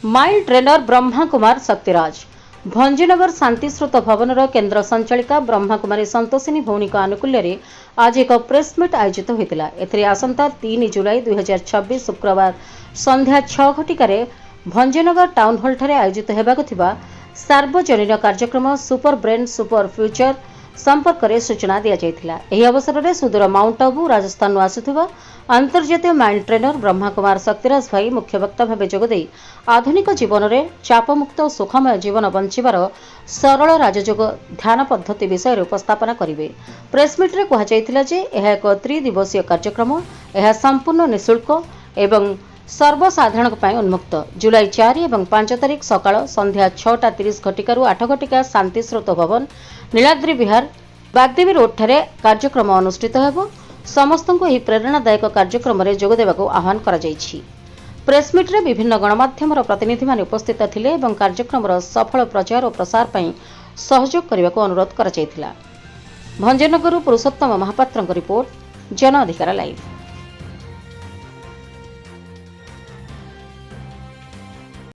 Mile trainer Brahma Kumar Shaktiraj भंजीनगर शांतिश्रुत भवन केन्द्र संचालिका ब्रह्मा कुमारी संतोषिनी भौणी आनुकूल्य आज एक प्रेसमिट आयोजित होता आसंता 3 जुलाई 2026 शुक्रवार संध्या 6 घटिकार भंजीनगर टाउन हॉल ठारे आयोजित होगा सार्वजनीन कार्यक्रम सुपर ब्रेन सुपर फ्यूचर संपर्क में सूचना दी जाइथिला। एही अवसर में सुदूर माउंट आबू राजस्थान आसुथिबा अंतर्जातीय माइंड ट्रेनर ब्रह्मा कुमार शक्तिराज भाई मुख्य वक्ता भाव जोगदे आधुनिक जीवन में चापमुक्त और सुखमय जीवन बंचार सरल राजयोग ध्यान पद्धति विषय उपस्थापना करेंगे। प्रेसमिट रे कहुला जे यह एक त्रिदिवसीय कार्यक्रम यह संपूर्ण निःशुल्क एवं सर्वसाधारण उन्मुक्त। जुलाई 4 और 5 तारिख सकाळ संध्या 6:30 घटिकारु 8 घटिका शांतिश्रुत भवन नीलाद्री विहार बागदेवी रोड ठारे कार्यक्रम अनुष्ठित हेबो। समस्तଙ୍କୁ ଏହି ପ୍ରେରଣାଦାୟକ କାର୍ଯ୍ୟକ୍ରମରେ ଯୋଗ ଦେବାକୁ ଆହ୍ୱାନ କରାଯାଇଛି। ପ୍ରେସମିଟ୍ରେ ବିଭିନ୍ନ ଗଣମାଧ୍ୟମର ପ୍ରତିନିଧିମାନେ ଉପସ୍ଥିତ ଥିଲେ ଏବଂ କାର୍ଯ୍ୟକ୍ରମର ସଫଳ ପ୍ରଚାର ଓ ପ୍ରସାର ପାଇଁ ସହଯୋଗ କରିବାକୁ ଅନୁରୋଧ କରାଯାଇଥିଲା। ଭଞ୍ଜନଗରରୁ ପୁରୁଷୋତ୍ତମ ମହାପାତ୍ରଙ୍କ ରିପୋର୍ଟ, ଜନ ଅଧିକାର ଲାଇଭ୍।